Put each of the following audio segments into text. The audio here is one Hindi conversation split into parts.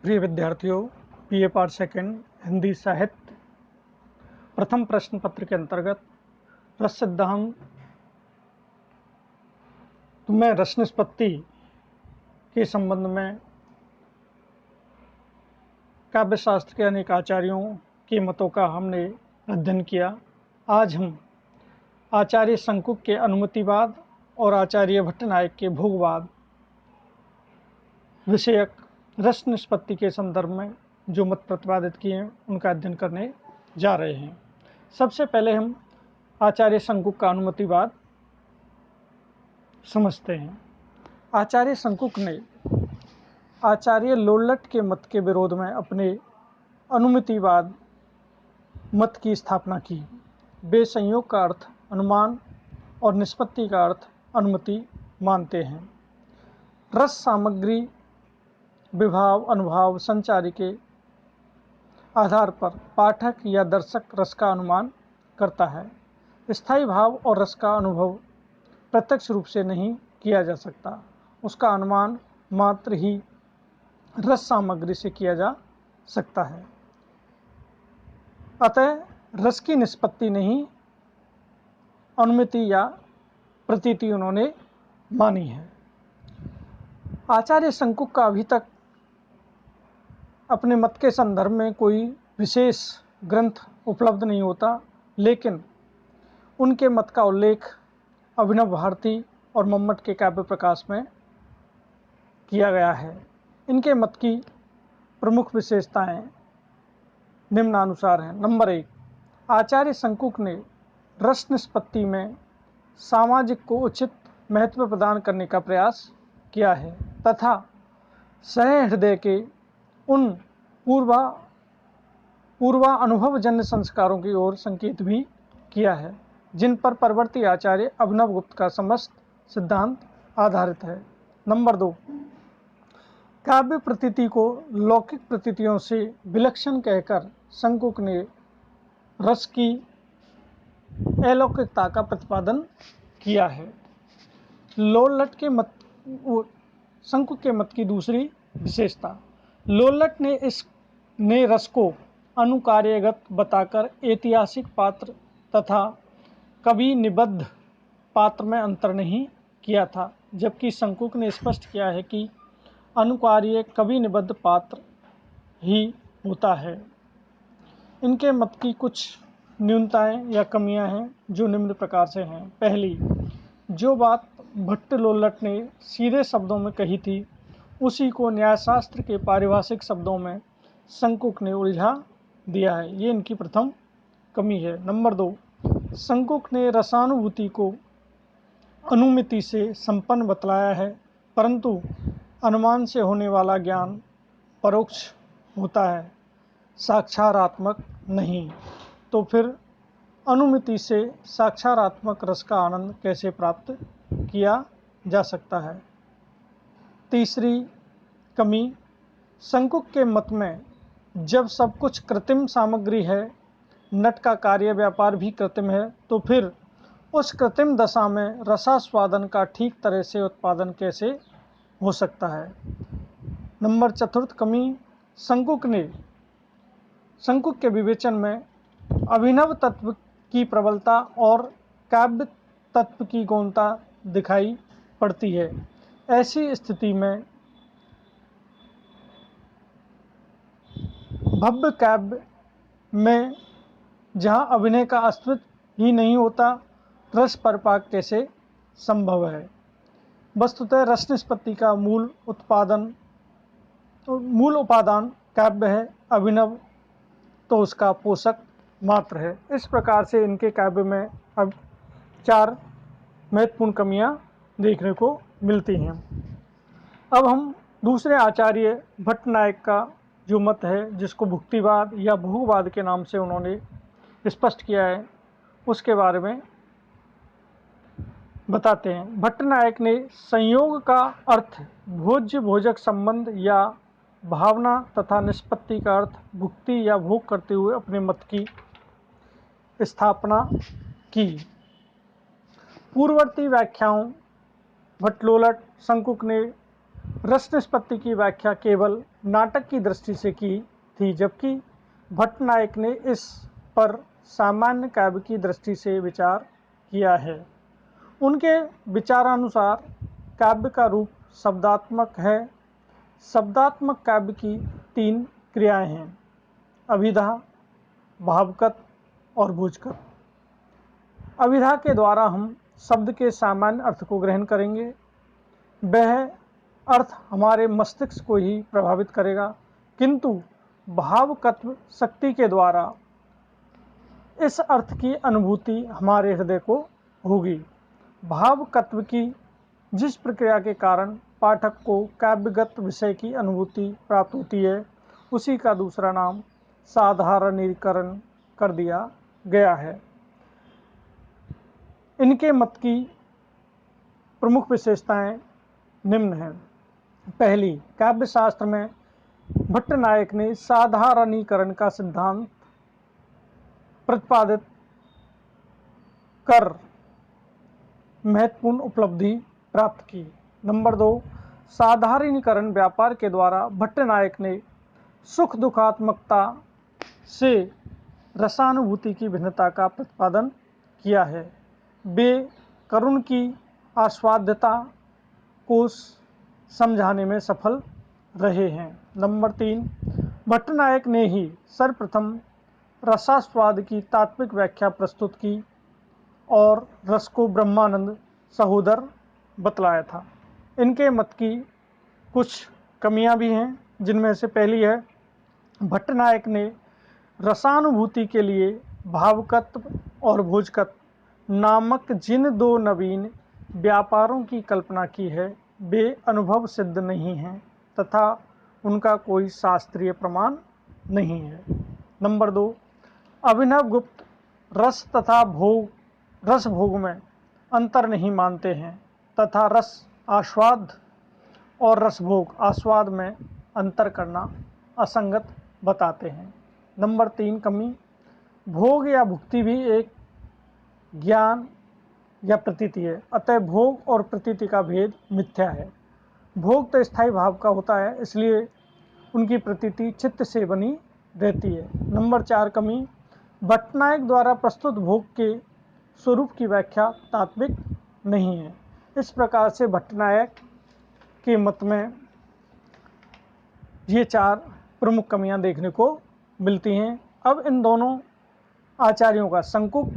प्रिय विद्यार्थियों, बीए पार्ट सेकंड हिंदी साहित्य प्रथम प्रश्न पत्र के अंतर्गत रस सिद्धांत में रस निष्पत्ति के संबंध में काव्य शास्त्र के अनेक आचार्यों के मतों का हमने अध्ययन किया। आज हम आचार्य शंकुक के अनुमतिवाद और आचार्य भट्टनायक के भोगवाद विषयक रस निष्पत्ति के संदर्भ में जो मत प्रतिपादित किए हैं उनका अध्ययन करने जा रहे हैं। सबसे पहले हम आचार्य शंकुक का अनुमतिवाद समझते हैं। आचार्य शंकुक ने आचार्य लोल्लट के मत के विरोध में अपने अनुमतिवाद मत की स्थापना की। वे संयोग का अर्थ अनुमान और निष्पत्ति का अर्थ अनुमति मानते हैं। रस सामग्री विभाव अनुभाव संचारी के आधार पर पाठक या दर्शक रस का अनुमान करता है। स्थायी भाव और रस का अनुभव प्रत्यक्ष रूप से नहीं किया जा सकता, उसका अनुमान मात्र ही रस सामग्री से किया जा सकता है। अतः रस की निष्पत्ति नहीं अनुमिति या प्रतीति उन्होंने मानी है। आचार्य शंकुक का अभी तक अपने मत के संदर्भ में कोई विशेष ग्रंथ उपलब्ध नहीं होता, लेकिन उनके मत का उल्लेख अभिनव भारती और मम्मट के काव्य प्रकाश में किया गया है। इनके मत की प्रमुख विशेषताएं निम्नानुसार हैं। नंबर 1, आचार्य शंकुक ने रस निष्पत्ति में सामाजिक को उचित महत्व प्रदान करने का प्रयास किया है तथा सहृदय के उन पूर्वा अनुभवजन्य संस्कारों की ओर संकेत भी किया है जिन पर परवर्ती आचार्य अभिनवगुप्त का समस्त सिद्धांत आधारित है। नंबर 2, काव्य प्रतीति को लौकिक प्रतीतियों से विलक्षण कहकर शंकुक ने रस की अलौकिकता का प्रतिपादन किया है। लोल्लट के मत शंकुक के मत की दूसरी विशेषता, लोल्लट ने रस को अनुकार्यगत बताकर ऐतिहासिक पात्र तथा कवि निबद्ध पात्र में अंतर नहीं किया था, जबकि शंकुक ने स्पष्ट किया है कि अनुकार्य कवि निबद्ध पात्र ही होता है। इनके मत की कुछ न्यूनताएं या कमियां हैं जो निम्न प्रकार से हैं। पहली, जो बात भट्ट लोल्लट ने सीधे शब्दों में कही थी उसी को न्यायशास्त्र के पारिभाषिक शब्दों में शंकुक ने उलझा दिया है, ये इनकी प्रथम कमी है। नंबर 2, शंकुक ने रसानुभूति को अनुमिति से संपन्न बतलाया है, परंतु अनुमान से होने वाला ज्ञान परोक्ष होता है, साक्षारात्मक नहीं। तो फिर अनुमिति से साक्षारात्मक रस का आनंद कैसे प्राप्त किया जा सकता है। तीसरी कमी, शंकुक के मत में जब सब कुछ कृत्रिम सामग्री है, नट का कार्य व्यापार भी कृत्रिम है, तो फिर उस कृत्रिम दशा में रसास्वादन का ठीक तरह से उत्पादन कैसे हो सकता है। नंबर 4 कमी, शंकुक के विवेचन में अभिनव तत्व की प्रबलता और काव्य तत्व की गौणता दिखाई पड़ती है। ऐसी स्थिति में भव्य काव्य में जहाँ अभिनय का अस्तित्व ही नहीं होता, रस परपाक कैसे संभव है। वस्तुतः रस निष्पत्ति का मूल उपादान काव्य है, अभिनव तो उसका पोषक मात्र है। इस प्रकार से इनके काव्य में अब 4 महत्वपूर्ण कमियां देखने को मिलती हैं। अब हम दूसरे आचार्य भट्टनायक का जो मत है, जिसको भुक्तिवाद या भोगवाद के नाम से उन्होंने स्पष्ट किया है, उसके बारे में बताते हैं। भट्टनायक ने संयोग का अर्थ भोज्य भोजक संबंध या भावना तथा निष्पत्ति का अर्थ भुक्ति या भोग करते हुए अपने मत की स्थापना की। पूर्ववर्ती व्याख्याओं भट्ट लोल्लट शंकुक ने रस निष्पत्ति की व्याख्या केवल नाटक की दृष्टि से की थी, जबकि भट्ट नायक ने इस पर सामान्य काव्य की दृष्टि से विचार किया है। उनके विचारानुसार काव्य का रूप शब्दात्मक है। शब्दात्मक काव्य की 3 क्रियाएं हैं: अभिधा, भावगत और भोजगत। अभिधा के द्वारा हम शब्द के सामान्य अर्थ को ग्रहण करेंगे, वह अर्थ हमारे मस्तिष्क को ही प्रभावित करेगा, किंतु भावकत्व शक्ति के द्वारा इस अर्थ की अनुभूति हमारे हृदय को होगी। भावकत्व की जिस प्रक्रिया के कारण पाठक को काव्यगत विषय की अनुभूति प्राप्त होती है, उसी का दूसरा नाम साधारणीकरण कर दिया गया है। इनके मत की प्रमुख विशेषताएं निम्न हैं। पहली, काव्य शास्त्र में भट्ट नायक ने साधारणीकरण का सिद्धांत प्रतिपादित कर महत्वपूर्ण उपलब्धि प्राप्त की। नंबर 2, साधारणीकरण व्यापार के द्वारा भट्ट नायक ने सुख दुखात्मकता से रसानुभूति की भिन्नता का प्रतिपादन किया है। वे करुण की आस्वाद्यता को समझाने में सफल रहे हैं। नंबर 3, भट्ट नायक ने ही सर्वप्रथम रसास्वाद की तात्विक व्याख्या प्रस्तुत की और रस को ब्रह्मानंद सहोदर बतलाया था। इनके मत की कुछ कमियां भी हैं, जिनमें से पहली है, भट्ट नायक ने रसानुभूति के लिए भावकत्व और भोजकत्व नामक जिन 2 नवीन व्यापारों की कल्पना की है, वे अनुभव सिद्ध नहीं हैं तथा उनका कोई शास्त्रीय प्रमाण नहीं है। नंबर 2, अभिनवगुप्त रस तथा रस भोग में अंतर नहीं मानते हैं तथा रस आस्वाद और रसभोग आस्वाद में अंतर करना असंगत बताते हैं। नंबर 3 कमी, भोग या भुक्ति भी एक ज्ञान या प्रतीति है, अतः भोग और प्रतीति का भेद मिथ्या है। भोग तो स्थायी भाव का होता है, इसलिए उनकी प्रतीति चित्त से बनी रहती है। नंबर 4 कमी, भट्ट नायक द्वारा प्रस्तुत भोग के स्वरूप की व्याख्या तात्विक नहीं है। इस प्रकार से भट्ट नायक के मत में ये 4 प्रमुख कमियां देखने को मिलती हैं। अब इन दोनों आचार्यों का, शंकुक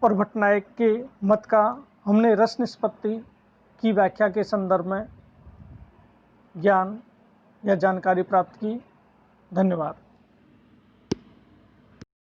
और भट्ट नायक के मत का, हमने रस निष्पत्ति की व्याख्या के संदर्भ में ज्ञान या जानकारी प्राप्त की। धन्यवाद।